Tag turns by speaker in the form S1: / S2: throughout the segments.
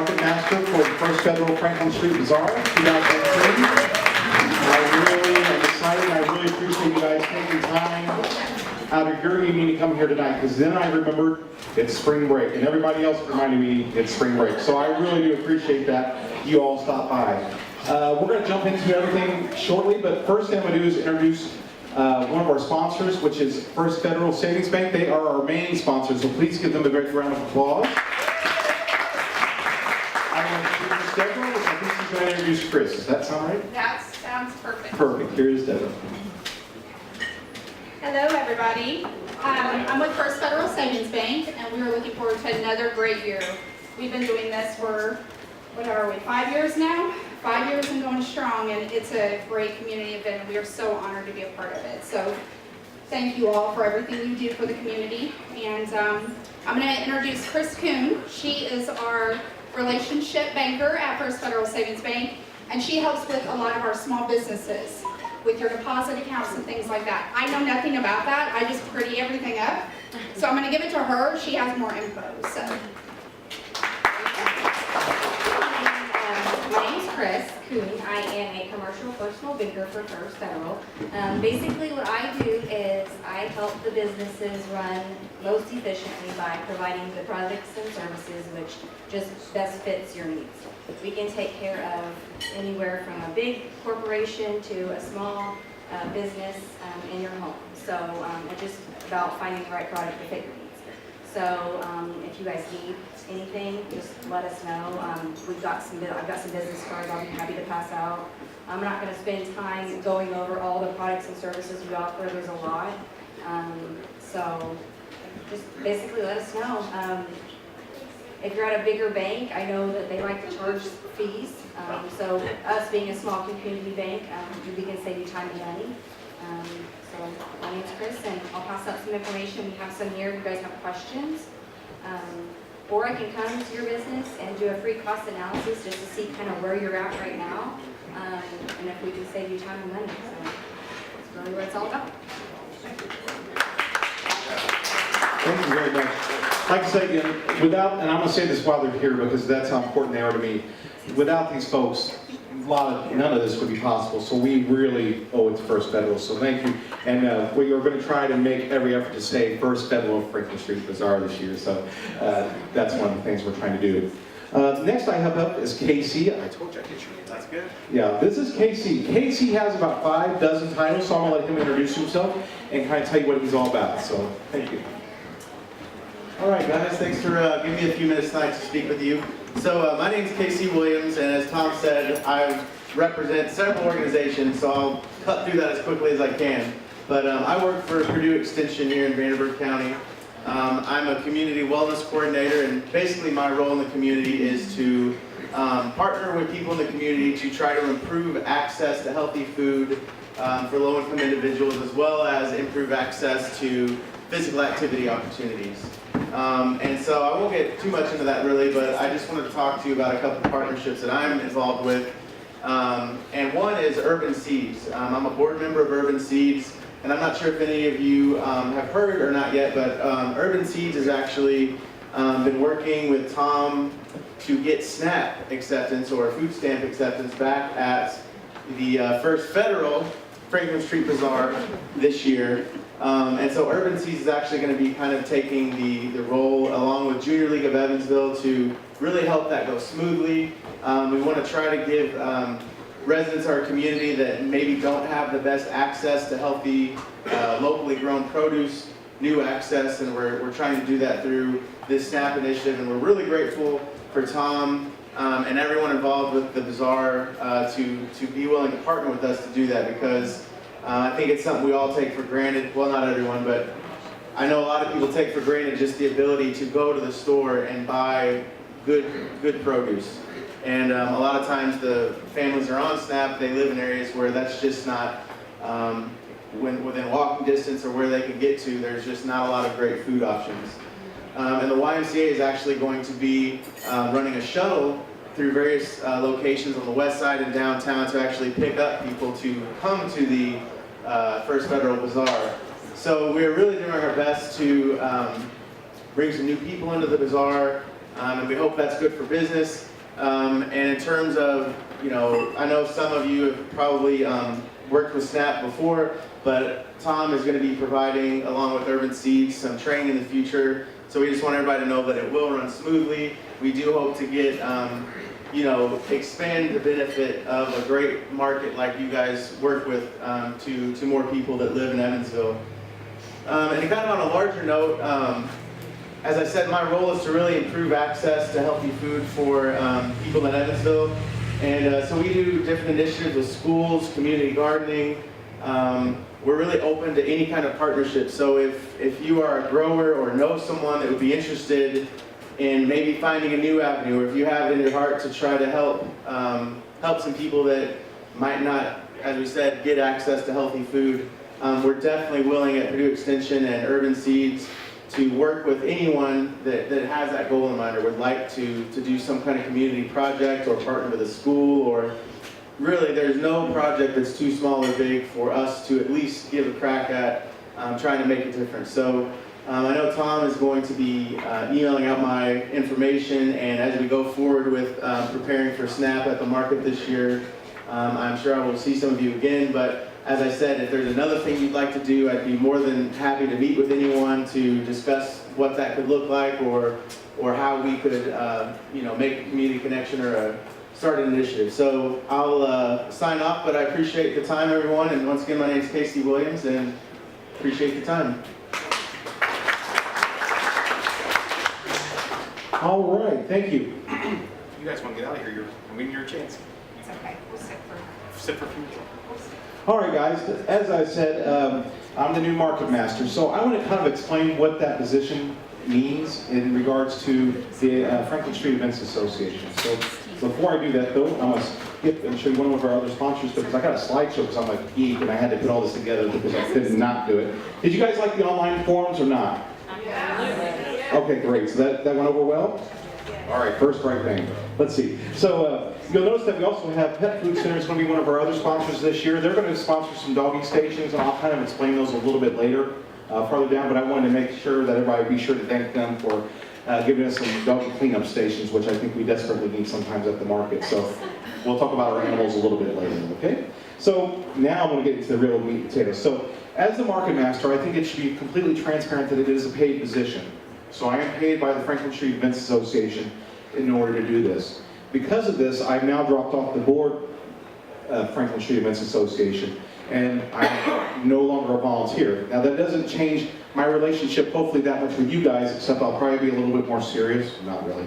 S1: Market Master for the First Federal Franklin Street Bazaar 2018. I really am excited. I really appreciate you guys taking time out of your evening to come here tonight, because then I remembered it's spring break, and everybody else reminded me it's spring break. So I really do appreciate that you all stopped by. We're going to jump into everything shortly, but first thing I'm going to do is introduce one of our sponsors, which is First Federal Savings Bank. They are our main sponsor, so please give them a great round of applause. I'm going to introduce Deborah, which I think she's going to introduce Chris. Does that sound right?
S2: That sounds perfect.
S1: Perfect. Here is Deborah.
S2: Hello, everybody. I'm with First Federal Savings Bank, and we are looking forward to another great year. We've been doing this for, what are we, 5 years now? 5 years and going strong, and it's a great community event, and we are so honored to be a part of it. So thank you all for everything you do for the community. And I'm going to introduce Chris Kuhn. She is our relationship banker at First Federal Savings Bank, and she helps with a lot of our small businesses with your deposit accounts and things like that. I know nothing about that. I just pretty everything up. So I'm going to give it to her. She has more info. So.
S3: My name is Chris Kuhn. I am a commercial personal banker for First Federal. Basically what I do is I help the businesses run most efficiently by providing the products and services which just best fits your needs. We can take care of anywhere from a big corporation to a small business in your home. So it's just about finding the right product to fit your needs. So if you guys need anything, just let us know. I've got some business cards I'll be happy to pass out. I'm not going to spend time going over all the products and services we offer. There's a lot. So just basically let us know. If you're at a bigger bank, I know that they like to charge fees. So us being a small community bank, we can save you time and money. So my name's Chris, and I'll pass out some information. We have some here if you guys have questions. Or I can come to your business and do a free cost analysis just to see kind of where you're at right now, and if we can save you time and money. So that's really what it's all about.
S1: Thank you very much. Like I said again, without, and I'm going to say this while they're here because that's how important they are to me, without these folks, none of this would be possible. So we really owe it to First Federal. So thank you. And we are going to try to make every effort to say First Federal Franklin Street Bazaar this year. So that's one of the things we're trying to do. Next I have up is Casey. I told you I'd get your name. That's good. Yeah, this is Casey. Casey has about 5 dozen titles, so I'm going to let him introduce himself and kind of tell you what he's all about. So thank you.
S4: All right, guys, thanks for giving me a few minutes tonight to speak with you. So my name is Casey Williams, and as Tom said, I represent several organizations, so I'll cut through that as quickly as I can. But I work for Purdue Extension here in Vanderburgh County. I'm a community wellness coordinator, and basically my role in the community is to partner with people in the community to try to improve access to healthy food for low-income individuals, as well as improve access to physical activity opportunities. And so I won't get too much into that really, but I just wanted to talk to you about a couple of partnerships that I'm involved with. And one is Urban Seeds. I'm a board member of Urban Seeds, and I'm not sure if any of you have heard or not yet, but Urban Seeds has actually been working with Tom to get SNAP acceptance or food stamp acceptance back at the First Federal Franklin Street Bazaar this year. And so Urban Seeds is actually going to be kind of taking the role along with Junior League of Evansville to really help that go smoothly. We want to try to give residents of our community that maybe don't have the best access to healthy, locally grown produce, new access, and we're trying to do that through this SNAP initiative, and we're really grateful for Tom and everyone involved with the bazaar to be willing to partner with us to do that, because I think it's something we all take for granted. Well, not everyone, but I know a lot of people take for granted just the ability to go to the store and buy good produce. And a lot of times the families are on SNAP, they live in areas where that's just not within walking distance or where they can get to. There's just not a lot of great food options. And the YMCA is actually going to be running a shuttle through various locations on the west side and downtown to actually pick up people to come to the First Federal Bazaar. So we're really doing our best to bring some new people into the bazaar, and we hope that's good for business. And in terms of, I know some of you have probably worked with SNAP before, but Tom is going to be providing, along with Urban Seeds, some training in the future. So we just want everybody to know that it will run smoothly. We do hope to get, expand the benefit of a great market like you guys work with to more people that live in Evansville. And kind of on a larger note, as I said, my role is to really improve access to healthy food for people in Evansville. And so we do different initiatives with schools, community gardening. We're really open to any kind of partnership. So if you are a grower or know someone that would be interested in maybe finding a new avenue, or if you have it in your heart to try to help some people that might not, as we said, get access to healthy food, we're definitely willing at Purdue Extension and Urban Seeds to work with anyone that has that goal in mind or would like to do some kind of community project or partner with a school, or really there's no project that's too small or big for us to at least give a crack at trying to make a difference. So I know Tom is going to be emailing out my information, and as we go forward with preparing for SNAP at the market this year, I'm sure I will see some of you again. But as I said, if there's another thing you'd like to do, I'd be more than happy to meet with anyone to discuss what that could look like, or how we could make a community connection or start an initiative. So I'll sign off, but I appreciate the time, everyone. And once again, my name is Casey Williams, and appreciate the time.
S1: All right, thank you. You guys want to get out of here? I'm giving you your chance.
S2: It's okay, we'll
S1: Sit for future. All right, guys, as I said, I'm the new market master. So I want to kind of explain what that position means in regards to the Franklin Street Events Association. So before I do that, though, I want to skip and show you one of our other sponsors, because I got a slideshow because I'm a geek and I had to put all this together because I could not do it. Did you guys like the online forums or not? Okay, great. So that went over well? All right, first right thing. Let's see. So you'll notice that we also have Pet Food Center is going to be one of our other sponsors this year. They're going to sponsor some doggy stations, and I'll kind of explain those a little bit later, farther down, but I wanted to make sure that everybody be sure to thank them for giving us some doggy cleanup stations, which I think we desperately need sometimes at the market. So we'll talk about our animals a little bit later, okay? So now I'm going to get into the real meat and potatoes. So as the market master, I think it should be completely transparent that it is a paid position. So I am paid by the Franklin Street Events Association in order to do this. Because of this, I've now dropped off the board of Franklin Street Events Association, and I'm no longer a volunteer. Now that doesn't change my relationship, hopefully, that much with you guys, except I'll probably be a little bit more serious. Not really.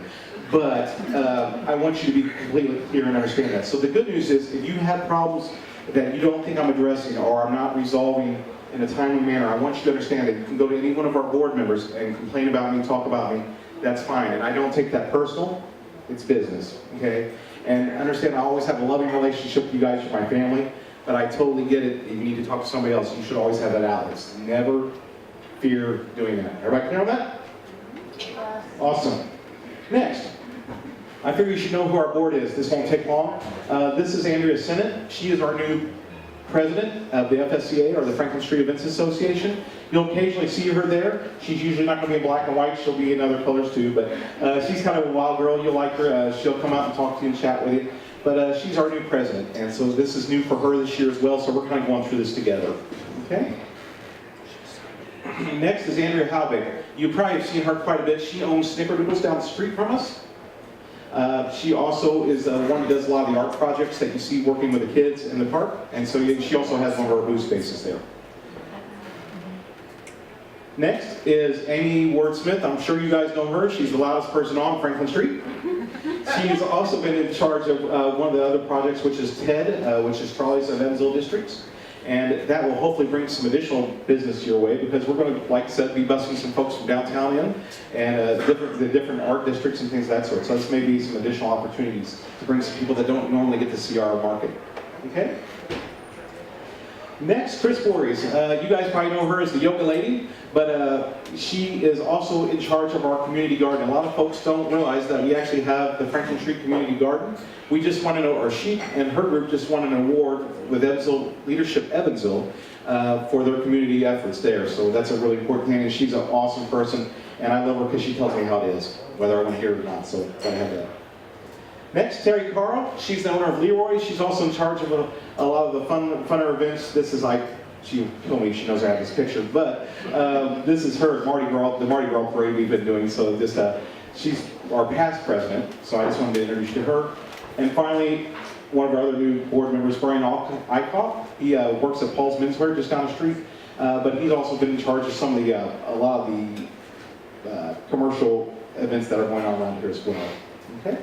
S1: But I want you to be completely clear and understand that. So the good news is, if you have problems that you don't think I'm addressing or I'm not resolving in a timely manner, I want you to understand that you can go to any one of our board members and complain about me, talk about me. That's fine, and I don't take that personal. It's business, okay? And understand I always have a loving relationship with you guys, you're my family, but I totally get it. If you need to talk to somebody else, you should always have that out. It's never fear doing that. Everybody clear on that? Awesome. Next, I figure you should know who our board is. This won't take long. This is Andrea Sinnott. She is our new president of the FSCA, or the Franklin Street Events Association. You'll occasionally see her there. She's usually not going to be in black and white. She'll be in other colors too, but she's kind of a wild girl. You'll like her. She'll come out and talk to you and chat with you. But she's our new president, and so this is new for her this year as well, so we're kind of going through this together. Okay? Next is Andrea Halbig. You probably have seen her quite a bit. She owns Snickerdoodles down the street from us. She also is one who does a lot of the art projects that you see working with the kids in the park, and so she also has one of our booth spaces there. Next is Amy Ward-Smith. I'm sure you guys know her. She's the loudest person on Franklin Street. She's also been in charge of one of the other projects, which is TED, which is Trolley's of Evansville Districts. And that will hopefully bring some additional business your way, because we're going to, like I said, be busing some folks from downtown in, and the different art districts and things of that sort. So this may be some additional opportunities to bring some people that don't normally get to see our market. Okay? Next, Chris Voorhees. You guys probably know her as the yoga lady, but she is also in charge of our community garden. A lot of folks don't realize that we actually have the Franklin Street Community Garden. We just won or she and her group just won an award with Evansville Leadership Evansville for their community efforts there. So that's a really important thing, and she's an awesome person, and I love her because she tells me how it is, whether I want to hear it or not, so I have that. Next, Terry Carl. She's the owner of Leroy. She's also in charge of a lot of the funner events. This is like, she told me she knows I have this picture, but this is her Mardi Gras, the Mardi Gras parade we've been doing. So just, she's our past president, so I just wanted to introduce you to her. And finally, one of our other new board members, Brian Eichhoff. He works at Paul's Menswear just down the street, but he's also been in charge of some of the, a lot of the commercial events that are going on around here as well. Okay?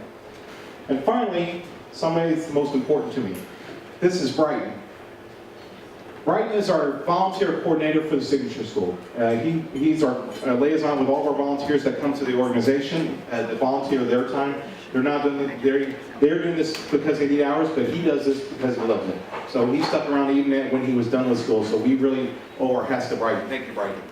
S1: And finally, somebody that's the most important to me. This is Brighton. Brighton is our volunteer coordinator for the Signature School. He's our liaison with all of our volunteers that come to the organization to volunteer their time. They're not doing it, they're doing this because they need hours, but he does this because he loves it. So he stuck around even when he was done with school. So we really owe our hats to Brighton. Thank you, Brighton.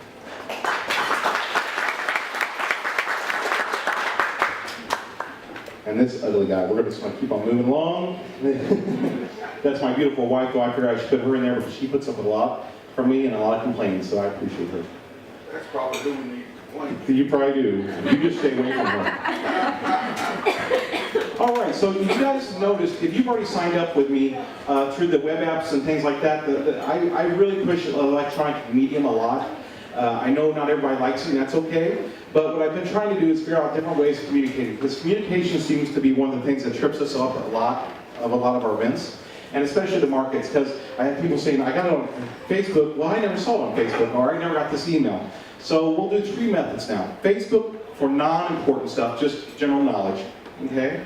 S1: And this ugly guy, we're just going to keep on moving along. That's my beautiful wife, though I figured I should put her in there because she puts up with a lot from me and a lot of complaining, so I appreciate her.
S5: That's probably who we need to complain.
S1: You probably do. You just stay away from her. All right, so you guys noticed, if you've already signed up with me through the web apps and things like that, I really push electronic medium a lot. I know not everybody likes it, and that's okay. But what I've been trying to do is figure out different ways of communicating. Because communication seems to be one of the things that trips us up a lot of our events. And especially the markets, because I have people saying, I got it on Facebook. Well, I never saw it on Facebook, or I never got this email. So we'll do 3 methods now. Facebook for non-important stuff, just general knowledge, okay?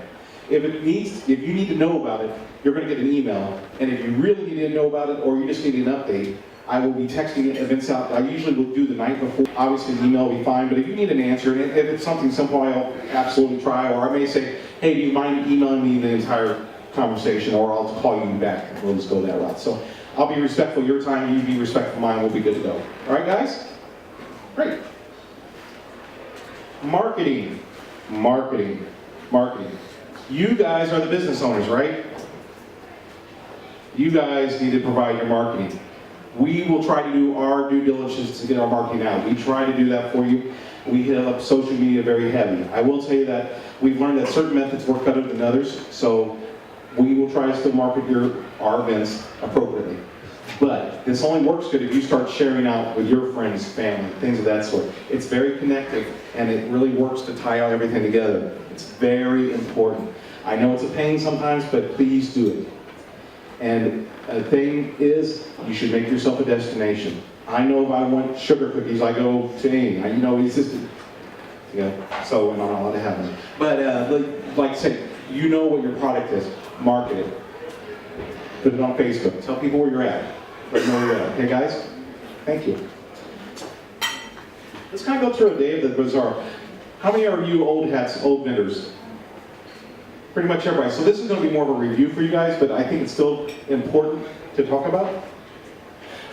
S1: If you need to know about it, you're going to get an email. And if you really need to know about it, or you just need an update, I will be texting events out. I usually will do the night before. Obviously, the email will be fine, but if you need an answer, and if it's something simple, I'll absolutely try. Or I may say, hey, do you mind emailing me the entire conversation, or I'll call you back, and we'll just go that route. So I'll be respectful of your time, you be respectful of mine, we'll be good to go. All right, guys? Great. Marketing. Marketing. Marketing. You guys are the business owners, right? You guys need to provide your marketing. We will try to do our due diligence to get our marketing out. We try to do that for you. We hit up social media very heavy. I will tell you that we've learned that certain methods work better than others, so we will try to still market our events appropriately. But this only works good if you start sharing out with your friends, family, things of that sort. It's very connective, and it really works to tie out everything together. It's very important. I know it's a pain sometimes, but please do it. And the thing is, you should make yourself a destination. I know if I want sugar cookies, I go to Amy. You know, he's just, so I'm not allowed to have them. But like I say, you know what your product is. Market it. Put it on Facebook. Tell people where you're at. Let them know where you're at. Okay, guys? Thank you. Let's kind of go through a day of the bazaar. How many are you old hats, old vendors? Pretty much everybody. So this is going to be more of a review for you guys, but I think it's still important to talk about.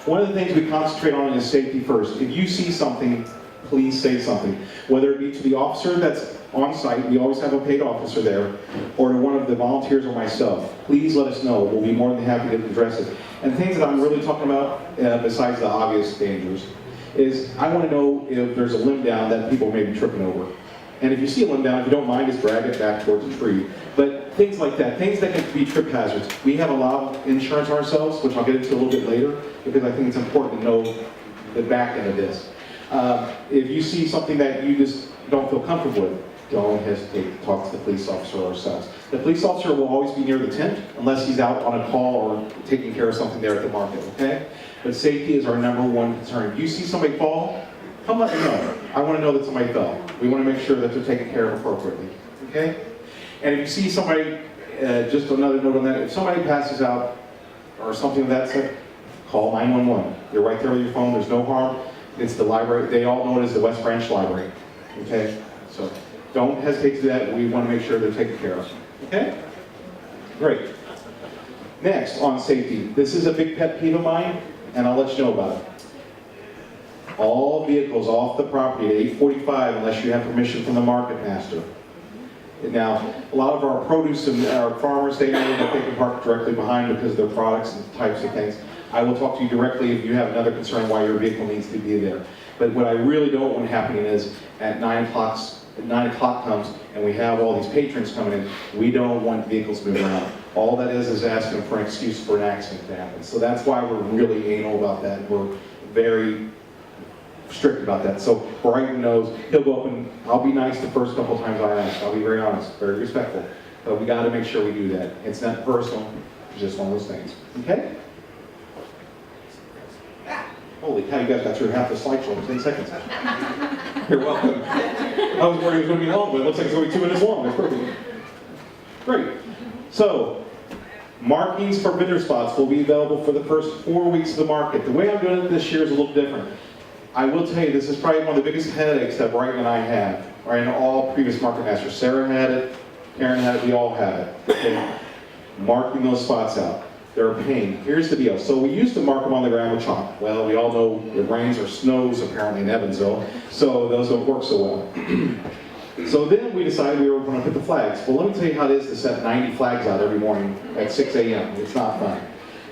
S1: One of the things we concentrate on is safety first. If you see something, please say something. Whether it be to the officer that's on site, we always have a paid officer there, or to one of the volunteers or myself. Please let us know. We'll be more than happy to address it. And things that I'm really talking about, besides the obvious dangers, is I want to know if there's a limb down that people may be tripping over. And if you see a limb down, if you don't mind, just drag it back towards the tree. But things like that, things that can be trip hazards. We have a lot of insurance ourselves, which I'll get into a little bit later, because I think it's important to know the back end of this. If you see something that you just don't feel comfortable with, don't hesitate to talk to the police officer ourselves. The police officer will always be near the tent, unless he's out on a call or taking care of something there at the market, okay? But safety is our #1 concern. If you see somebody fall, come let me know. I want to know that somebody fell. We want to make sure that they're taken care of appropriately, okay? And if you see somebody, just another note on that, if somebody passes out or something of that sort, call 911. You're right there with your phone, there's no harm. It's the library, they all know it as the West Branch Library, okay? So don't hesitate to do that. We want to make sure they're taken care of, okay? Great. Next, on safety. This is a big pet peeve of mine, and I'll let you know about it. All vehicles off the property at 8:45 unless you have permission from the market master. Now, a lot of our produce and our farmers, they know that they can park directly behind because of their products and types of things. I will talk to you directly if you have another concern why your vehicle needs to be there. But what I really don't want happening is at 9 o'clock 9 o'clock comes and we have all these patrons coming in, we don't want vehicles moving around. All that is asking for an excuse for an accident to happen. So that's why we're really anal about that. We're very strict about that. So Brighton knows, he'll go up and I'll be nice the first couple times I ask. I'll be very honest, very respectful. But we got to make sure we do that. It's not personal, it's just one of those things. Okay? Holy cow, you guys got through half the slideshow in 10 seconds. You're welcome. I was worried it was going to be long, but it looks like it's going to be 2 minutes long. That's perfect. Great. So, markings for vendor spots will be available for the first 4 weeks of the market. The way I'm doing it this year is a little different. I will tell you, this is probably one of the biggest headaches that Brighton and I have, or in all previous market masters. Sarah had it, Karen had it, we all had it. Okay? Marking those spots out. They're a pain. Here's the deal. So we used to mark them on the ground with chalk. Well, we all know it rains or snows apparently in Evansville, so those don't work so well. So then we decided we were going to put the flags. Well, let me tell you how it is to set 90 flags out every morning at 6 a.m. It's not fun.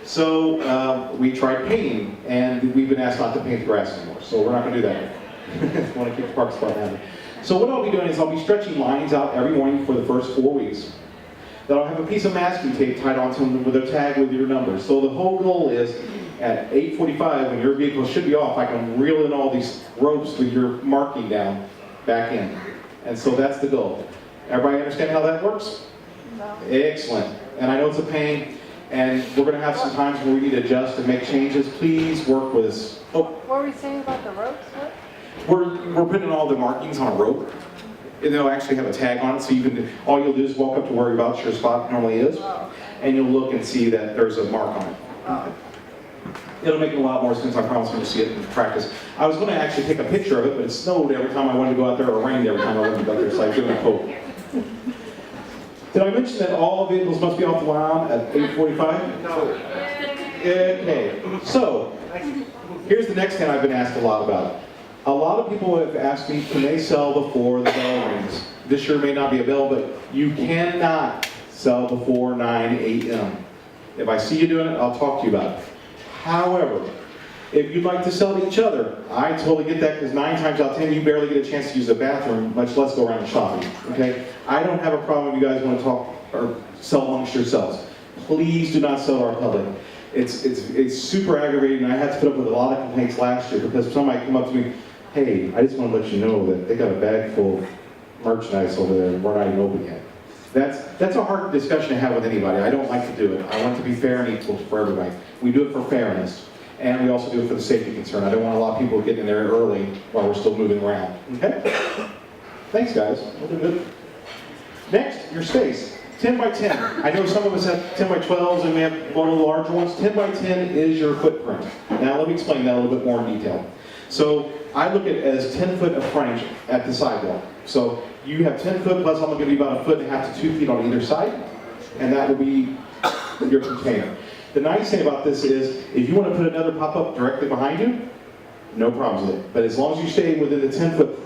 S1: So we tried painting, and we've been asked not to paint the grass anymore, so we're not going to do that. We want to keep the park spot happy. So what I'll be doing is I'll be stretching lines out every morning for the first 4 weeks. Then I'll have a piece of masking tape tied onto them with a tag with your number. So the whole goal is at 8:45, when your vehicle should be off, I can reel in all these ropes with your marking down back in. And so that's the goal. Everybody understand how that works? No. Excellent. And I know it's a pain, and we're going to have some times where we need to adjust and make changes. Please work with us. Oh.
S6: What were we saying about the ropes? What?
S1: We're putting all the markings on a rope. And they'll actually have a tag on it, so you can, all you'll do is walk up to where about your spot normally is, and you'll look and see that there's a mark on it. It'll make a lot more sense, I promise when you see it in practice. I was going to actually take a picture of it, but it snowed every time I wanted to go out there, or rained every time I wanted to go out there, so I couldn't hope. Did I mention that all vehicles must be off the line at 8:45?
S5: No.
S1: Okay, so, here's the next thing I've been asked a lot about. A lot of people have asked me, can they sell before the bell rings? This year may not be a bell, but you cannot sell before 9 a.m. If I see you doing it, I'll talk to you about it. However, if you'd like to sell to each other, I totally get that, because 9 times out of 10, you barely get a chance to use the bathroom, much less go around shopping, okay? I don't have a problem if you guys want to talk or sell amongst yourselves. Please do not sell to our public. It's super aggravating, and I had to put up with a lot of complaints last year, because somebody came up to me, hey, I just want to let you know that they got a bag full of merchandise over there and we're not even open yet. That's a hard discussion to have with anybody. I don't like to do it. I want it to be fair and equal for everybody. We do it for fairness, and we also do it for the safety concern. I don't want a lot of people getting in there early while we're still moving around. Okay? Thanks, guys. We'll do good. Next, your space. 10 by 10. I know some of us have 10 by 12s and we have one of the larger ones. 10 by 10 is your footprint. Now let me explain that a little bit more in detail. So I look at it as 10 foot of frontage at the sidewalk. So you have 10 foot plus I'm going to be about 1.5 to 2 feet on either side, and that will be your container. The nice thing about this is if you want to put another pop-up directly behind you, no problems with it. But as long as you stay within the 10 foot,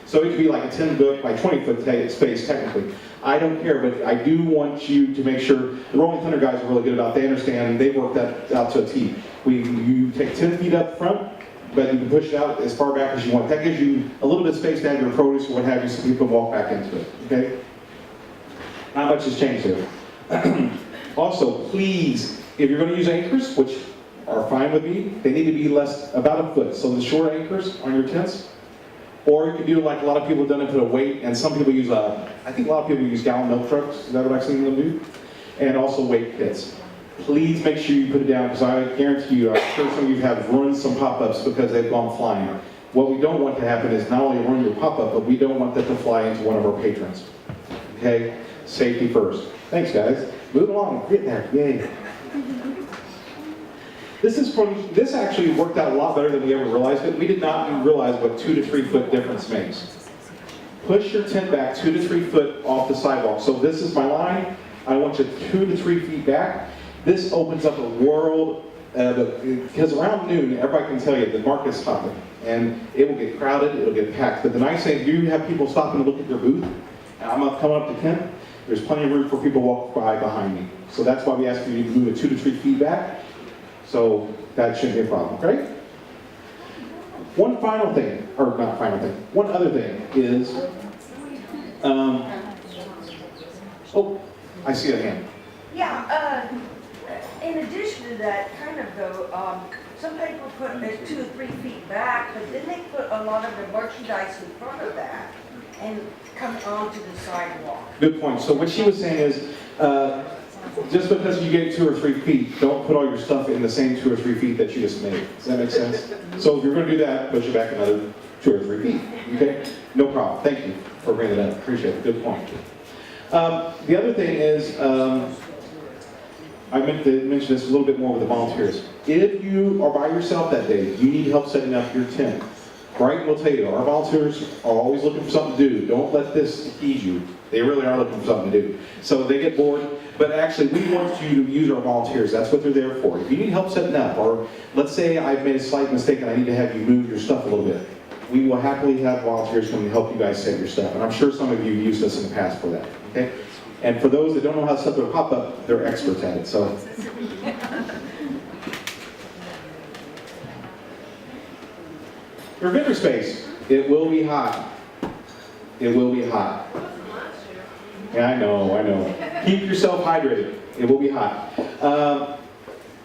S1: so it could be like a 10 foot by 20 foot space technically. I don't care, but I do want you to make sure, the Rolling Thunder guys are really good about it. They understand, they've worked that out to a T. You take 10 feet up front, but you can push it out as far back as you want. That gives you a little bit of space to have your produce or what have you so people can walk back into it, okay? Not much has changed there. Also, please, if you're going to use anchors, which are fine with me, they need to be about 1 foot. So the short anchors on your tents, or you can do like a lot of people have done and put a weight, and some people use, I think a lot of people use gallon milk trucks, is that what I've seen them do? And also weight kits. Please make sure you put it down, because I guarantee you, I'm sure some of you have ruined some pop-ups because they've gone flying. What we don't want to happen is not only ruin your pop-up, but we don't want that to fly into one of our patrons. Okay? Safety first. Thanks, guys. Move along. Get there. Yay. This actually worked out a lot better than we ever realized it. We did not realize what 2 to 3 foot difference makes. Push your tent back 2 to 3 foot off the sidewalk. So this is my line. I want you 2 to 3 feet back. This opens up a world, because around noon, everybody can tell you the market is hopping, and it will get crowded, it'll get packed. But the nice thing, you have people stopping to look at their booth, and I'm coming up to Kent, there's plenty of room for people to walk by behind me. So that's why we ask you to move it 2 to 3 feet back, so that shouldn't be a problem, okay? One final thing, or not final thing, one other thing is, oh, I see a hand.
S7: Yeah, in addition to that, kind of though, some people put it 2 or 3 feet back, but then they put a lot of the merchandise in front of that and come onto the sidewalk.
S1: Good point. So what she was saying is, just because you get 2 or 3 feet, don't put all your stuff in the same 2 or 3 feet that you just made. Does that make sense? So if you're going to do that, push it back another 2 or 3 feet. Okay? No problem. Thank you for bringing that up. Appreciate it. Good point. The other thing is, I meant to mention this a little bit more with the volunteers. If you are by yourself that day, you need help setting up your tent. Brighton will tell you, our volunteers are always looking for something to do. Don't let this ease you. They really are looking for something to do. So they get bored, but actually we want you to use our volunteers. That's what they're there for. If you need help setting up, or let's say I've made a slight mistake and I need to have you move your stuff a little bit, we will happily have volunteers come and help you guys set your stuff. And I'm sure some of you used us in the past for that. Okay? And for those that don't know how to set their pop-up, they're experts at it. So. Your vendor space, it will be hot. It will be hot. Yeah, I know. Keep yourself hydrated. It will be hot.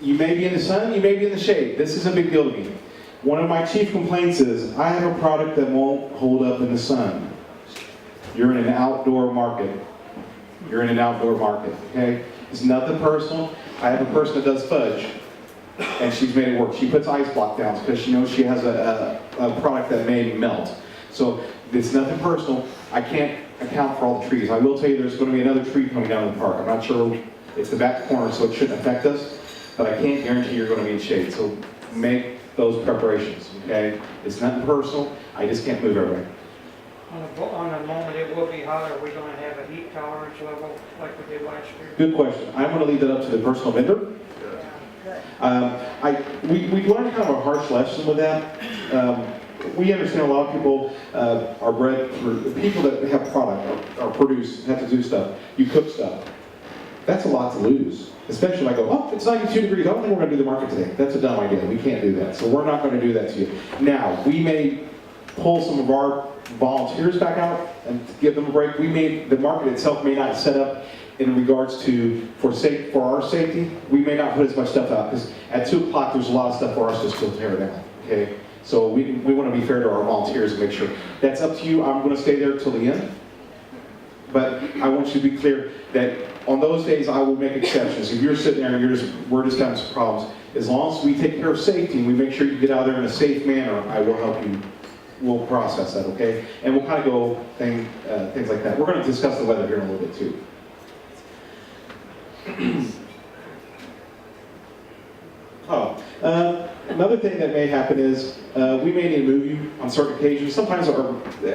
S1: You may be in the sun, you may be in the shade. This is a big deal to me. One of my chief complaints is, I have a product that won't hold up in the sun. You're in an outdoor market. You're in an outdoor market, okay? It's nothing personal. I have a person that does fudge, and she's made it work. She puts ice block downs because she knows she has a product that may melt. So it's nothing personal. I can't account for all the trees. I will tell you there's going to be another tree coming down the park. I'm not sure, it's the back corner, so it shouldn't affect us, but I can't guarantee you're going to be in shade. So make those preparations, okay? It's nothing personal. I just can't move everybody.
S8: On the moment it will be hot, are we going to have a heat tolerance level like we did last year?
S1: Good question. I'm going to leave that up to the personal vendor. We learned kind of a harsh lesson with that. We understand a lot of people are bred for people that have product or produce, have to do stuff. You cook stuff. That's a lot to lose. Especially when I go, oh, it's 92 degrees. I don't think we're going to do the market today. That's a dumb idea. We can't do that. So we're not going to do that to you. Now, we may pull some of our volunteers back out and give them a break. The market itself may not set up in regards to, for our safety, we may not put as much stuff out, because at 2 o'clock there's a lot of stuff for us to still tear down, okay? So we want to be fair to our volunteers and make sure. That's up to you. I'm going to stay there till the end. But I want you to be clear that on those days I will make exceptions. If you're sitting there and we're just having some problems, as long as we take care of safety and we make sure you get out there in a safe manner, I will help you. We'll process that, okay? And we'll kind of go things like that. We're going to discuss the weather here in a little bit too. Another thing that may happen is we may need to move you on certain occasions. Sometimes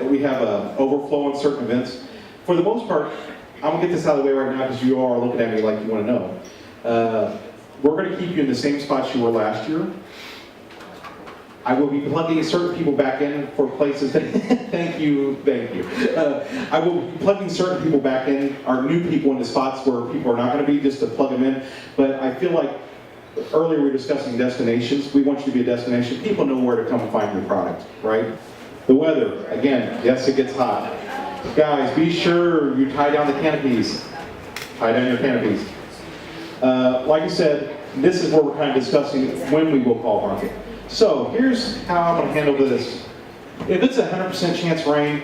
S1: we have an overflow on certain events. For the most part, I'm going to get this out of the way right now because you all are looking at me like you want to know. We're going to keep you in the same spots you were last year. I will be plugging certain people back in for places that, thank you. I will be plugging certain people back in, our new people in the spots where people are not going to be, just to plug them in. But I feel like earlier we were discussing destinations. We want you to be a destination. People know where to come and find your product, right? The weather, again, yes, it gets hot. Guys, be sure you tie down the canopies. Tie down your canopies. Like I said, this is where we're kind of discussing when we will call market. So here's how I'm going to handle this. If it's a 100% chance rain,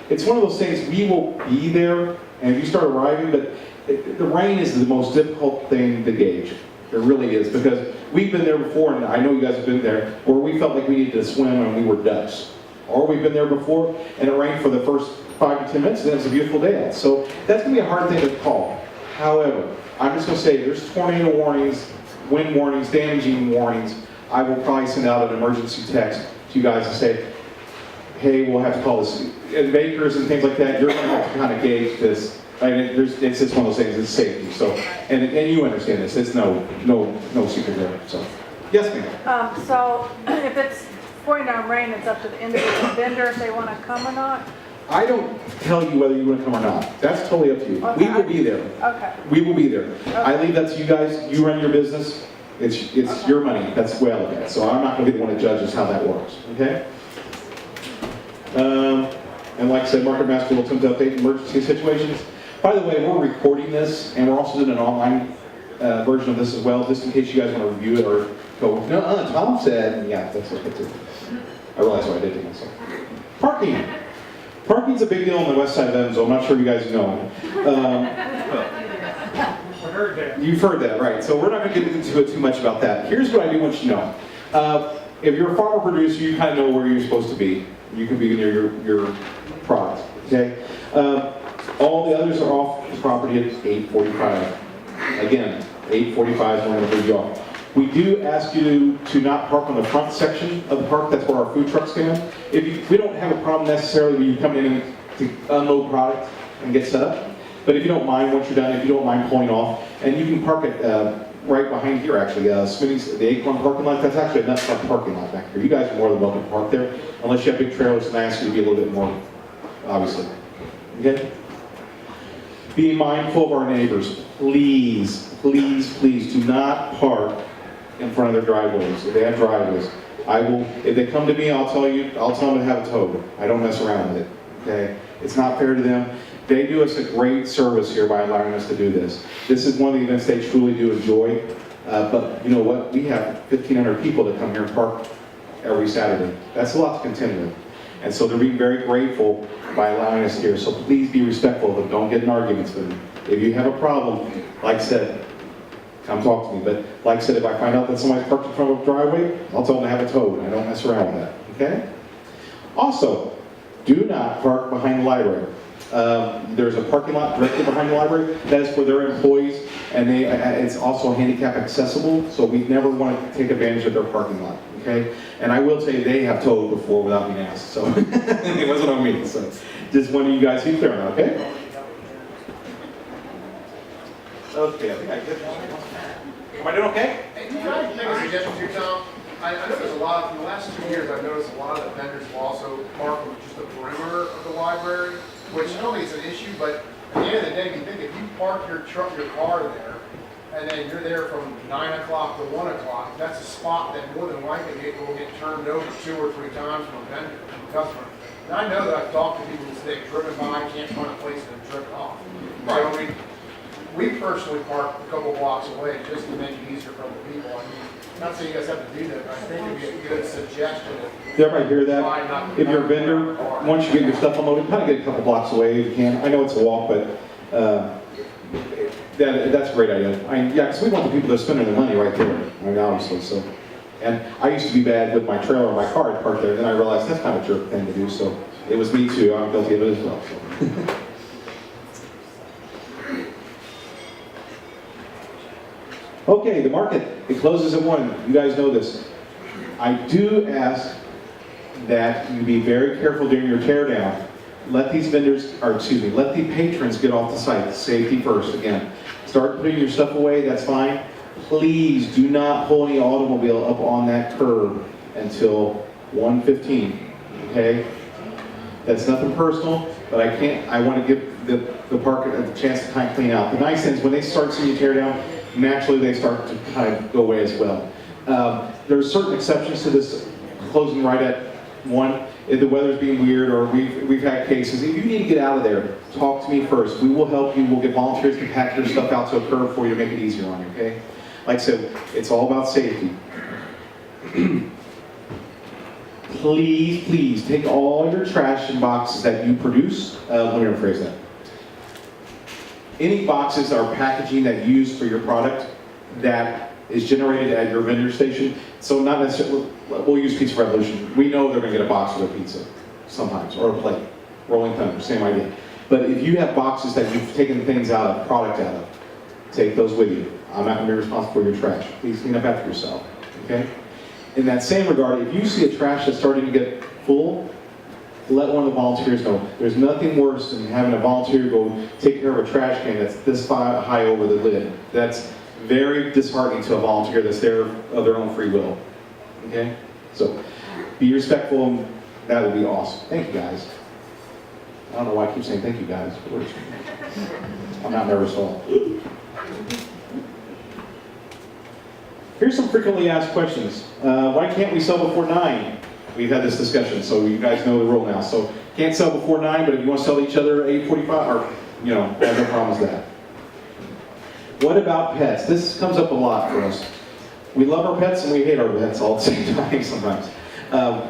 S1: it's one of those things, we will be there, and if you start arriving, but the rain is the most difficult thing to gauge. It really is, because we've been there before, and I know you guys have been there, where we felt like we needed to swim when we were ducks. Or we've been there before, and it rained for the first 5 to 10 minutes, and it's a beautiful day out. So that's going to be a hard thing to call. However, I'm just going to say there's tornado warnings, wind warnings, damaging warnings. I will probably send out an emergency text to you guys and say, hey, we'll have to call this. And bakers and things like that, you're going to have to kind of gauge this. I mean, it's just one of those things, it's safety. So, and you understand this, it's no secret there. So, yes ma'am.
S6: So if it's pouring down rain, it's up to the individual vendor if they want to come or not?
S1: I don't tell you whether you want to come or not. That's totally up to you.
S6: Okay.
S1: We will be there.
S6: Okay.
S1: We will be there.
S6: Okay.
S1: I leave that to you guys. You run your business. It's your money, that's the way I look at it. So I'm not gonna be the one that judges how that works, okay? And like I said, Market Master will attempt to update emergency situations. By the way, we're recording this, and we're also doing an online version of this as well, just in case you guys want to review it or go, no, Tom said, yeah, that's okay too. I realized what I did to myself. Parking. Parking's a big deal on the west side of Evansville. I'm not sure you guys know.
S8: I heard that.
S1: You've heard that, right? So we're not going to get into it too much about that. Here's what I do want you to know. If you're a farmer producer, you kind of know where you're supposed to be. You can be near your product, okay? All the others are off the property at 8:45. Again, 8:45 is when we're going off. We do ask you to not park on the front section of the park. That's where our food trucks come in. We don't have a problem necessarily when you come in to unload product and get set up. But if you don't mind, once you're done, if you don't mind pulling off, and you can park it right behind here actually, Smitty's, the Acorn parking lot, that's actually a nut truck parking lot back here. You guys are more than welcome to park there, unless you have big trailers, and I ask you to be a little bit more, obviously. Okay? Be mindful of our neighbors. Please, please, please do not park in front of their driveways. If they have driveways, if they come to me, I'll tell them to have it towed. I don't mess around with it, okay? It's not fair to them. They do us a great service here by allowing us to do this. This is one of the events they truly do enjoy, but you know what? We have 1,500 people that come here and park every Saturday. That's a lot to contend with. And so they're being very grateful by allowing us here. So please be respectful of them. Don't get in arguments with them. If you have a problem, like I said, come talk to me. But like I said, if I find out that somebody's parked in front of a driveway, I'll tell them to have it towed. I don't mess around with that, okay? Also, do not park behind the library. There's a parking lot directly behind the library. That is for their employees, and it's also handicap accessible, so we never want to take advantage of their parking lot, okay? And I will tell you, they have towed before without being asked, so it wasn't on me. So just wanted you guys to be clear on that, okay? Okay, I think I did. Am I doing okay?
S5: Hey, can I make a suggestion to you, Tom? I know there's a lot, in the last 2 years, I've noticed a lot of the vendors will also park on just the perimeter of the library, which I don't think it's an issue, but at the end of the day, if you think if you park your car there, and then you're there from 9 o'clock to 1 o'clock, that's a spot that more than likely will get turned over 2 or 3 times from a vendor, from a customer. And I know that I've talked to people who say they've driven by, can't find a place and have driven off. So we personally park a couple blocks away just to make it easier for other people. I mean, not saying you guys have to do that, but I think it'd be a good suggestion.
S1: Did everybody hear that? If you're a vendor, once you get your stuff unloaded, kind of get a couple blocks away if you can. I know it's a walk, but that's a great idea. Yeah, because we want the people that are spending their money right there. I mean, obviously, so. And I used to be bad with my trailer and my car parked there, then I realized that's kind of a jerk thing to do, so it was me too. I'm guilty of it as well. So. Okay, the market, it closes at 1. You guys know this. I do ask that you be very careful during your tear down. Let these vendors, or excuse me, let the patrons get off the site. Safety first, again. Start putting your stuff away, that's fine. Please do not pull any automobile up on that curb until 1:15, okay? That's nothing personal, but I want to give the park a chance to kind of clean out. The nice thing is when they start seeing you tear down, naturally they start to kind of go away as well. There are certain exceptions to this closing right at 1. If the weather's being weird or we've had cases, if you need to get out of there, talk to me first. We will help you. We'll get volunteers to pack your stuff out to a curb for you to make it easier on you, okay? Like I said, it's all about safety. Please, please take all your trash in boxes that you produce. Let me rephrase that. Any boxes or packaging that you use for your product that is generated at your vendor station. So not necessarily, we'll use Pizza Revolution. We know they're going to get a box with a pizza sometimes, or a plate. Rolling Thunder, same idea. But if you have boxes that you've taken things out of, product out of, take those with you. I'm not going to be responsible for your trash. Please clean up after yourself, okay? In that same regard, if you see a trash that's starting to get full, let one of the volunteers know. There's nothing worse than having a volunteer go take care of a trash can that's this high over the lid. That's very disheartening to a volunteer that's there of their own free will. Okay? So, be respectful, and that would be awesome. Thank you, guys. I don't know why I keep saying thank you, guys. I'm not nervous at all. Here's some frequently asked questions. Why can't we sell before 9? We've had this discussion, so you guys know the rule now. So can't sell before 9, but if you want to sell to each other at 8:45, or, you know, I have no problem with that. What about pets? This comes up a lot for us. We love our pets and we hate our pets all at the same time sometimes.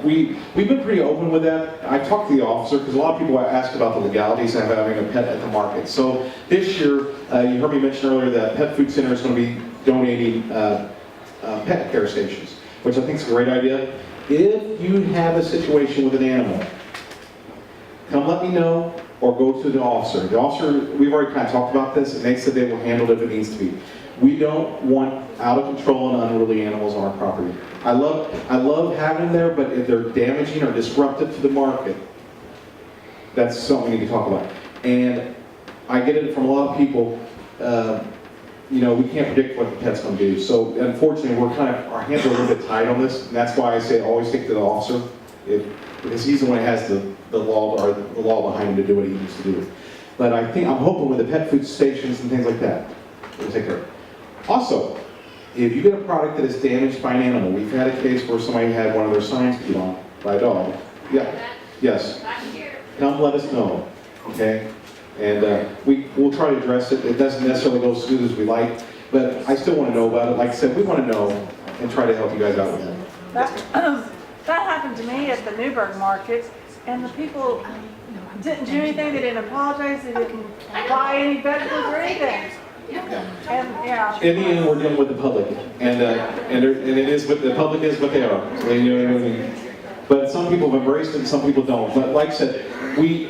S1: We've been pretty open with that. I talked to the officer because a lot of people ask about the legalities of having a pet at the market. So this year, you heard me mention earlier that Pet Food Center is going to be donating pet care stations, which I think is a great idea. If you have a situation with an animal, come let me know or go to the officer. The officer, we've already kind of talked about this, and they said they will handle it if it needs to be. We don't want out of control and unruly animals on our property. I love having them there, but if they're damaging or disruptive to the market, that's something we need to talk about. And I get it from a lot of people, you know, we can't predict what the pet's going to do. So unfortunately, we're kind of, our hands are a little bit tied on this, and that's why I say always stick to the officer, because he's the one that has the law or the law behind him to do what he needs to do. But I'm hoping with the pet food stations and things like that, we'll take care of it. Also, if you get a product that is damaged by an animal, we've had a case where somebody had one of their signs put on by a dog. Yeah. Yes. Come let us know, okay? And we'll try to address it. It doesn't necessarily go as smooth as we like, but I still want to know about it. Like I said, we want to know and try to help you guys out with that.
S6: That happened to me at the Newburgh Market, and the people didn't do anything, they didn't apologize, they didn't buy any vegetables or anything. And, yeah.
S1: In the end, we're dealing with the public, and it is what the public is what they are. So, you know what I mean? But some people have embraced it, and some people don't. But like I said, we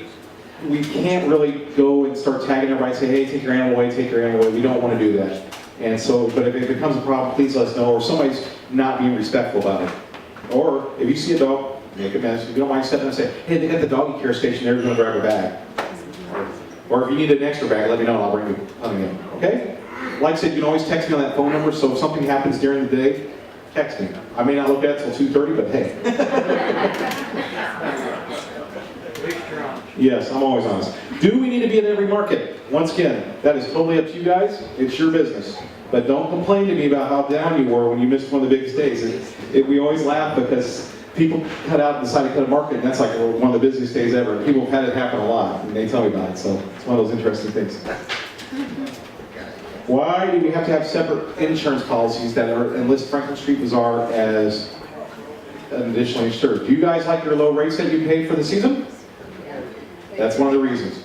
S1: can't really go and start tagging everybody and say, hey, take your animal away, take your animal away. We don't want to do that. And so, but if it becomes a problem, please let us know, or somebody's not being respectful about it. Or if you see a dog, make a mess. If you don't mind stepping and say, hey, they got the doggy care station there, you're going to grab a bag. Or if you need an extra bag, let me know and I'll bring you something in. Okay? Like I said, you can always text me on that phone number, so if something happens during the day, text me. I may not look at it till 2:30, but hey. Yes, I'm always honest. Do we need to be at every market? Once again, that is totally up to you guys. It's your business. But don't complain to me about how down you were when you missed one of the biggest days. We always laugh because people cut out and decide to cut a market, and that's like one of the busiest days ever. People have had it happen a lot, and they tell me about it, so it's one of those interesting things. Why do we have to have separate insurance policies that enlist Franklin Street Bazaar as an additional insured? Do you guys like your low rates that you pay for the season? That's one of the reasons.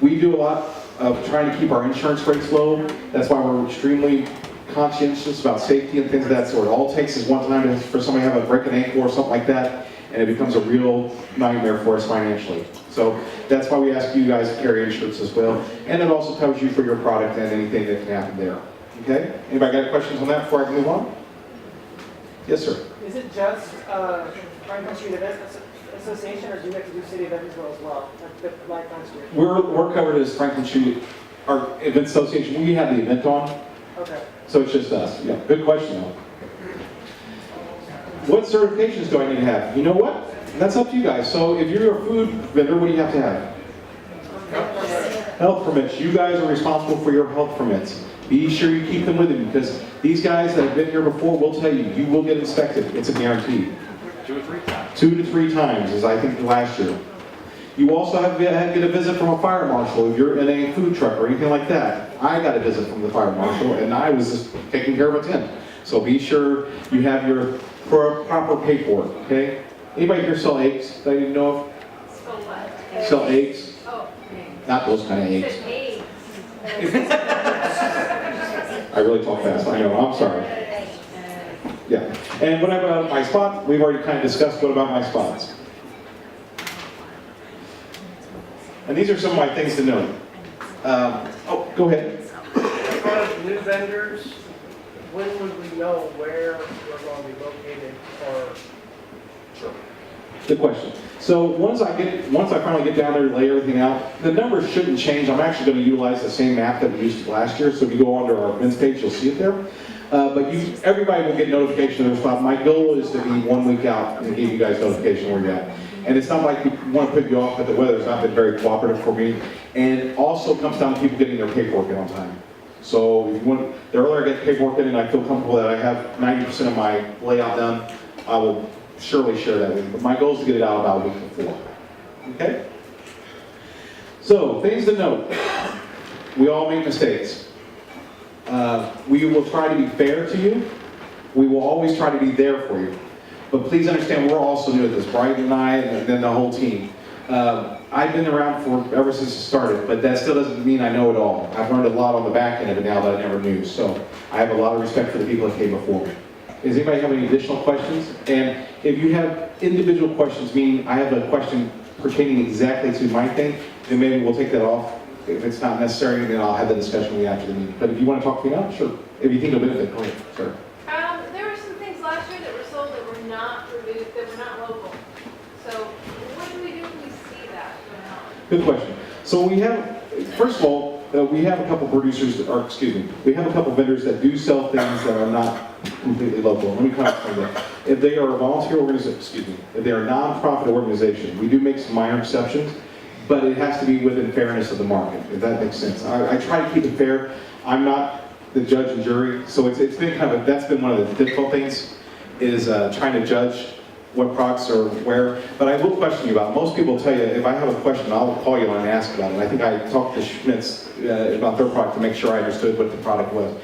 S1: We do a lot of trying to keep our insurance rates low. That's why we're extremely conscientious about safety and things of that sort. All it takes is one time for somebody to have a break an ankle or something like that, and it becomes a real nightmare for us financially. So that's why we ask you guys to carry insurance as well. And it also covers you for your product and anything that can happen there. Okay? Anybody got questions on that before I can move on? Yes, sir.
S9: Is it just Franklin Street Event Association, or do you have to do City of Evansville as well? Like last year?
S1: We're covered as Franklin Street, our event association. We have the event on.
S9: Okay.
S1: So it's just us. Yeah, good question though. What certifications do I need to have? You know what? That's up to you guys. So if you're a food vendor, what do you have to have? Health permits. You guys are responsible for your health permits. Be sure you keep them with you, because these guys that have been here before will tell you, you will get inspected. It's a guarantee.
S10: 2 or 3 times.
S1: 2 to 3 times, as I think last year. You also have to get a visit from a fire marshal if you're in a food truck or anything like that. I got a visit from the fire marshal, and I was just taking care of a tent. So be sure you have your proper paperwork, okay? Anybody here sell eggs that you know of? Sell eggs?
S3: Oh.
S1: Not those kind of eggs. I really talk fast, I know, I'm sorry. Yeah, and what about my spot? We've already kind of discussed what about my spots. And these are some of my things to know. Oh, go ahead.
S9: As far as new vendors, when would we know where we're going to be located, or?
S1: Sure. Good question. So once I finally get down there and lay everything out, the numbers shouldn't change. I'm actually going to utilize the same map that we used last year. So if you go onto our events page, you'll see it there. But everybody will get notification of their spot. My goal is to be 1 week out and give you guys notification where you're at. And it's not like we want to put you off, but the weather's not been very cooperative for me. And it also comes down to people getting their paperwork in on time. So if you want, the earlier I get the paperwork in and I feel comfortable that I have 90% of my layout done, I will surely share that with you. But my goal is to get it out about a week before. Okay? So, things to note. We all make mistakes. We will try to be fair to you. We will always try to be there for you. But please understand, we're also new at this. Brian and I, and then the whole team. I've been around ever since it started, but that still doesn't mean I know it all. I've learned a lot on the back end of it now that I never knew. So I have a lot of respect for the people that came before me. Does anybody have any additional questions? And if you have individual questions, meaning I have a question pertaining exactly to my thing, then maybe we'll take that off. If it's not necessary, then I'll have the discussion with you after the meeting. But if you want to talk to me now, sure. If you think it'll benefit, go ahead, sir.
S10: There were some things last year that were sold that were not produced, that were not local. So what do we do if we see that going on?
S1: Good question. So we have, first of all, we have a couple producers, we have a couple vendors that do sell things that are not completely local. Let me kind of explain that. If they are a volunteer organization, if they are a nonprofit organization, we do make some minor exceptions, but it has to be within fairness of the market, if that makes sense. I try to keep it fair. I'm not the judge and jury, so it's been kind of, that's been one of the difficult things, is trying to judge what products are where. But I will question you about it. Most people tell you, if I have a question, I'll call you and ask about it. I think I talked to Schmitz about their product to make sure I understood what the product was.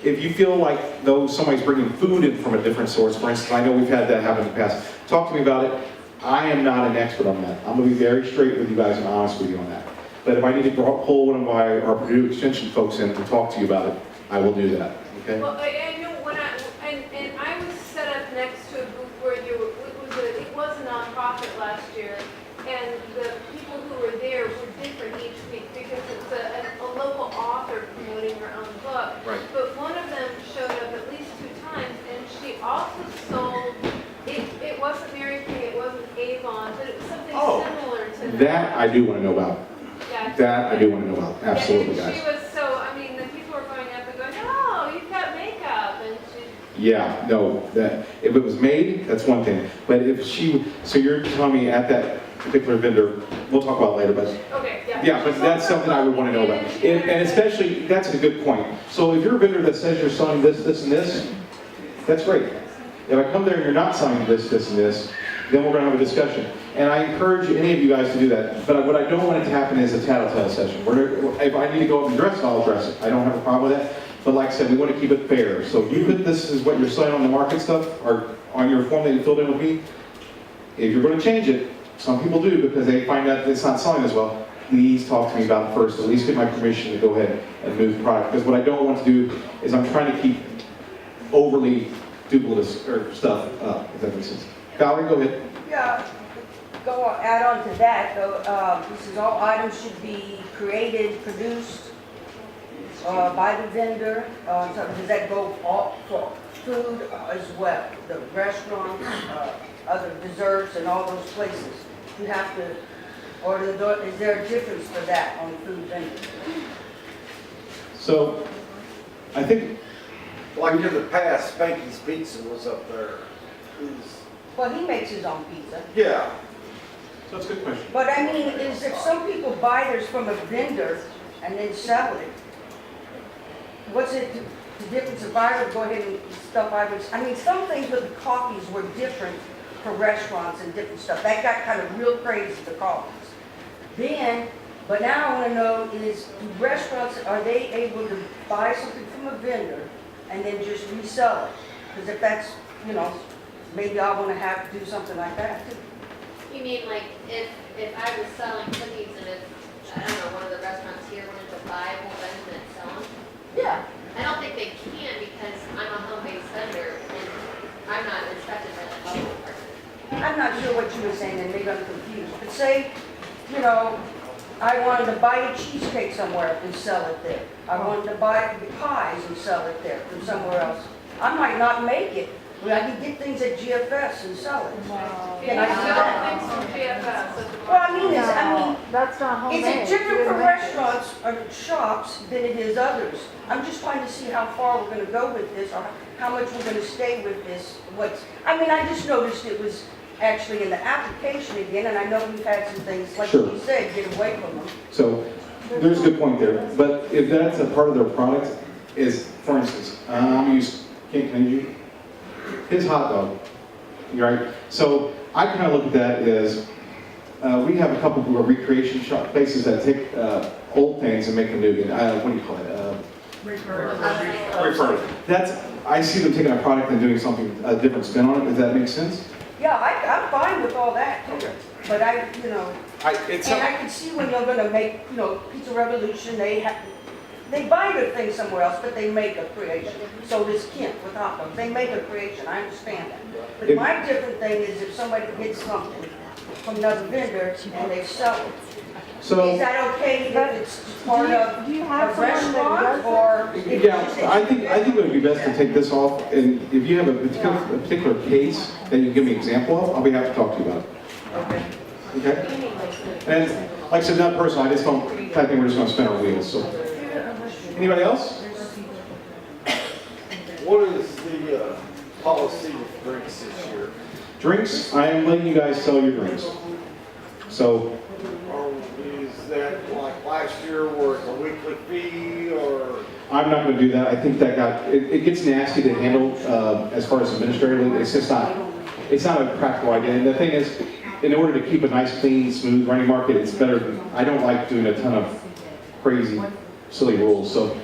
S1: If you feel like though somebody's bringing food in from a different source, for instance, I know we've had that happen in the past, talk to me about it. I am not an expert on that. I'm going to be very straight with you guys and honest with you on that. But if I need to pull one of our Purdue Extension folks in to talk to you about it, I will do that. Okay?
S10: Well, I know when and I was set up next to a booth where it was a nonprofit last year, and the people who were there were different each week because it's a local author promoting her own book.
S1: Right.
S10: But one of them showed up at least 2 times, and she also sold. It wasn't Mary Kay, it wasn't Avon, but it was something similar to
S1: that I do want to know about.
S10: Yeah.
S1: That I do want to know about. Absolutely,
S10: Yeah, and
S1: guys.
S10: she was so, I mean, the people were going up and going, oh, you've got makeup, and she,
S1: Yeah, no, that, if it was made, that's one thing. But if so you're telling me at that particular vendor, we'll talk about it later, but
S10: okay, yeah.
S1: yeah, but that's something I would want to know about. And especially, that's a good point. So if you're a vendor that says you're selling this, this, and this, that's great. If I come there and you're not selling this, this, and this, then we're going to have a discussion. And I encourage any of you guys to do that. But what I don't want it to happen is a tattletale session. If I need to go up and dress it, I'll dress it. I don't have a problem with that. But like I said, we want to keep it fair. So if you put this is what you're selling on the market stuff, or on your form that you filled in with me, if you're going to change it, some people do because they find out it's not selling as well, please talk to me about it first. At least get my permission to go ahead and move the product. Because what I don't want to do is I'm trying to keep overly duplicitous or stuff up, if that makes sense. Valerie, go ahead.
S7: Yeah, add on to that, though, this is all items should be created, produced by the vendor. So does that go all for food as well? The restaurants, other desserts and all those places? You have to, or is there a difference for that on food vendors?
S1: So, I think,
S11: Like in the past, Spanky's Pizza was up there.
S7: Well, he makes his own pizza.
S11: Yeah.
S1: so that's a good question.
S7: But I mean, is if some people buy theirs from a vendor and then sell it, what's it, the difference if I would go ahead and stuff I mean, some things with the coffees were different for restaurants and different stuff. That got kind of real crazy, the coffees. Then, but now I want to know is, do restaurants, are they able to buy something from a vendor and then just resell it? Because if that's, you know, maybe I want to have to do something like that too.
S12: You mean like if I was selling cookies and if, I don't know, one of the restaurants here wanted to buy a whole bunch and sell them?
S7: Yeah.
S12: I don't think they can because I'm a home-based vendor and I'm not inspected by the health department.
S7: I'm not sure what you were saying, and maybe I'm confused, but say, you know, I wanted to buy a cheesecake somewhere and sell it there. I wanted to buy pies and sell it there from somewhere else. I might not make it, but I can get things at GFS and sell it. Can I do that?
S10: Things from GFS.
S7: Well, I mean,
S6: That's not homemade.
S7: is it different
S6: You
S7: for
S6: didn't make it.
S7: restaurants or shops than it is others? I'm just trying to see how far we're gonna go with this, or how much we're gonna stay with this. I just noticed it was actually in the application again, and I know we've had some things, like
S1: Sure.
S7: you said, get away from them.
S1: So, there's a good point there, but if that's a part of their product, is, for instance, I'm used, can you, his hot dog, right? So I kind of look at that as, we have a couple of recreation shop places that take old things and make them new. What do you call it? Refurb. That's, I see them taking a product and doing something, a different spin on it. Does that make sense?
S7: Yeah, I'm fine with all that, too.
S1: Okay.
S7: But I, you know,
S1: It's
S7: and I can see when they're gonna make, you know, Pizza Revolution, they buy their things somewhere else, but they make a creation. So does Kent with hot dogs, they make a creation, I understand that. But my different thing is if somebody gets something from another vendor and they sell it.
S1: So,
S7: Is that okay if it's part of
S6: Do you
S7: a
S6: have someone that
S7: restaurant
S6: does
S7: or? if it's
S1: yeah,
S7: just
S1: I think it would be best to take this off, and if you have a particular case that you can give me an example of, I'll be happy to talk to you about it.
S7: Okay.
S1: Okay? And like I said, not personal, I just don't, I think we're just gonna spin our wheels, so. Anybody else?
S11: What is the policy with drinks this year?
S1: Drinks, I am letting you guys sell your drinks. So,
S11: Or is that like last year where it's a weekly fee or?
S1: I'm not gonna do that, I think that it gets nasty to handle, as far as administratively, it's just not, it's not a practical idea. And the thing is, in order to keep a nice, clean, smooth running market, it's better, I don't like doing a ton of crazy, silly rules, so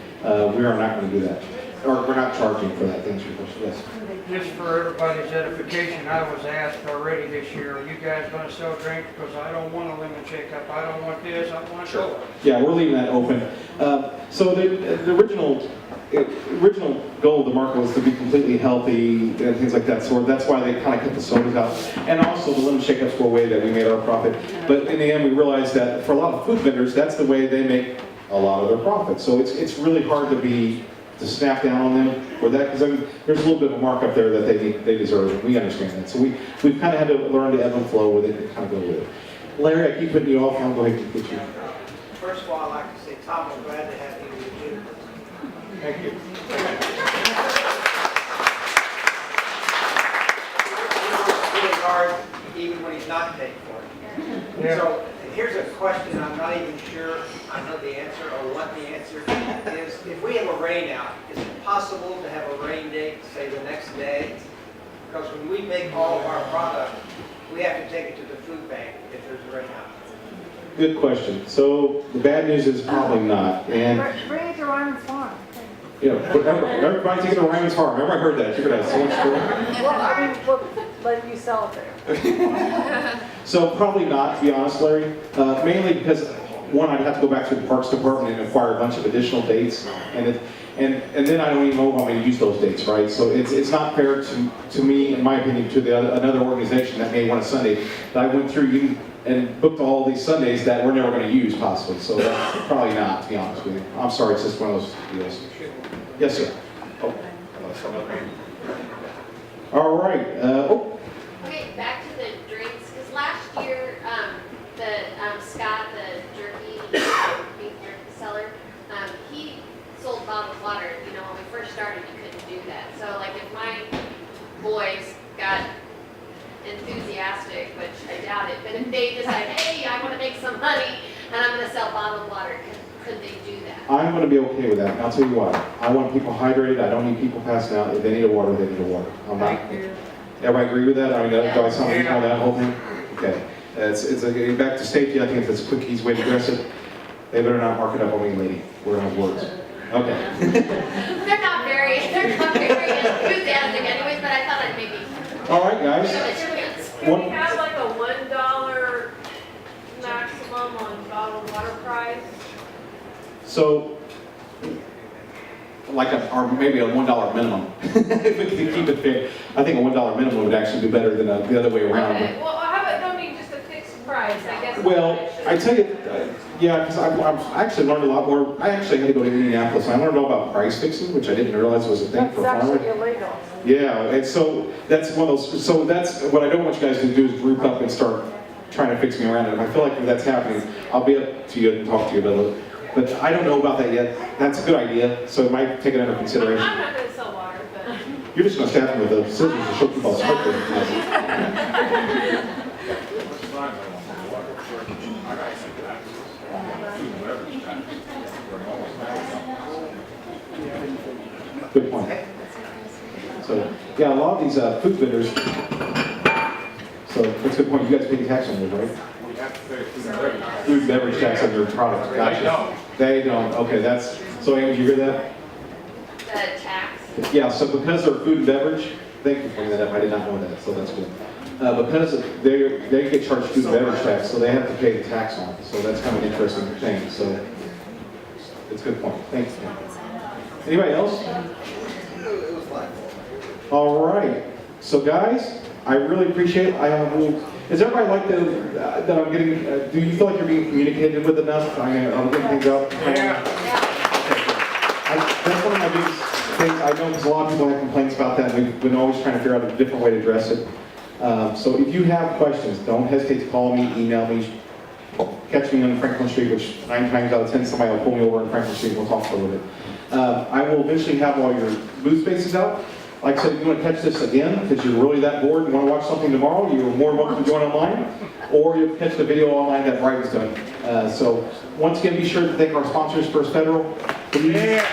S1: we are not going to do that. Or we're not charging for that, thanks for your question, yes.
S8: Just for everybody's edification, I was asked already this year, are you guys gonna sell drinks? Because I don't want a lemon shake-up, I don't want this, I want soda.
S1: Yeah, we're leaving that open. So the original goal of the market was to be completely healthy and things like that, so that's why they kind of cut the sodas out. And also the lemon shake-ups were a way that we made our profit. But in the end, we realized that for a lot of food vendors, that's the way they make a lot of their profit. So it's really hard to snap down on them for that, because there's a little bit of a markup there that they deserve, and we understand that. So we've kind of had to learn to ebb and flow with it and kind of go with it. Larry, I keep putting you off, I'll go ahead and get you.
S9: First of all, I'd like to say, Tom, I'm glad to have you with you.
S1: Thank you.
S9: It's really hard, even when he's not paid for it.
S8: Yeah.
S9: So here's a question I'm not even sure I know the answer or what the answer is. If we have a rain out, is it possible to have a rain date, say the next day? Because when we make all of our product, we have to take it to the food bank if there's a rain out.
S1: Good question. So the bad news is probably not. And
S6: Bring it to Ryman's Farm.
S1: you know, everybody take it to Ryman's Farm. Everybody heard that. You're gonna have so much fun.
S6: Well, I mean, we'll let you sell it there.
S1: So probably not, to be honest, Larry. Mainly because one, I'd have to go back to the Parks Department and acquire a bunch of additional dates, and then I don't even know if I'm going to use those dates, right? So it's not fair to me, in my opinion, to another organization that may want a Sunday that I went through you and booked all these Sundays that we're never going to use possibly. So that's probably not, to be honest with you. I'm sorry, it's just one of those deals. Yes, sir. Oh. All right.
S12: Okay, back to the drinks, because last year, Scott, the beef jerky seller, he sold bottled water. You know, when we first started, you couldn't do that. So like if my boys got enthusiastic, which I doubt it, but if they decide, hey, I want to make some money and I'm going to sell bottled water, could they do that?
S1: I'm going to be okay with that, and I'll tell you why. I want people hydrated. I don't need people passing out. If they need a water, they need a water. I'm not. Everybody agree with that? I mean, do I sound like that whole thing? Okay. It's getting back to safety. I think that's a quick, easy way to address it. They better not mark it up on me, lady. We're on words. Okay.
S12: They're not very enthusiastic anyways, but I thought I'd maybe.
S1: All right, guys.
S10: Can we have like a $1 maximum on bottled water price?
S1: So, like or maybe a $1 minimum. If we can keep it fair. I think a $1 minimum would actually be better than the other way around.
S10: Okay, well, how about, don't need just a fixed price, I guess.
S1: Well, I tell you, yeah, because I've actually learned a lot more. I actually had to go to Indianapolis, and I learned all about price fixing, which I didn't realize was a thing for
S6: That's
S1: farmers.
S6: actually illegal.
S1: Yeah, and so that's one of those. So that's what I don't want you guys to do is group up and start trying to fix me around. And if I feel like if that's happening, I'll be up to you and talk to you about it. But I don't know about that yet. That's a good idea, so it might take it under consideration.
S10: I'm not gonna sell water, but.
S1: You're just going to stab them with the scissors and show people how smart they are. Good point. So, yeah, a lot of these food vendors, so that's a good point. You guys pay tax on those, right?
S11: We have to pay food and beverage.
S1: Food and beverage tax on your products. Gotcha. They don't. Okay, that's, so Amy, did you hear that?
S12: The tax.
S1: Yeah, so because they're food and beverage, thank you for bringing that up, I did not know that, so that's good. Because they get charged food and beverage tax, so they have to pay the tax on it, so that's kind of an interesting thing, so it's a good point, thanks. Anybody else? All right, so guys, I really appreciate it. Does everybody like that I'm getting, do you feel like you're being communicated with enough? I'm getting things out?
S11: Yeah.
S1: That's one of my biggest things. I know because a lot of people have complaints about that, and we've been always trying to figure out a different way to address it. So if you have questions, don't hesitate to call me, email me, catch me on Franklin Street, which 9 times out of 10 somebody will pull me over on Franklin Street and we'll talk for a little bit. I will eventually have all your booth spaces out. Like I said, if you want to catch this again, because you're really that bored and want to watch something tomorrow, you're more than welcome to join online, or you'll catch the video online that Bright was doing. So once again, be sure to thank our sponsors, First Federal. Please.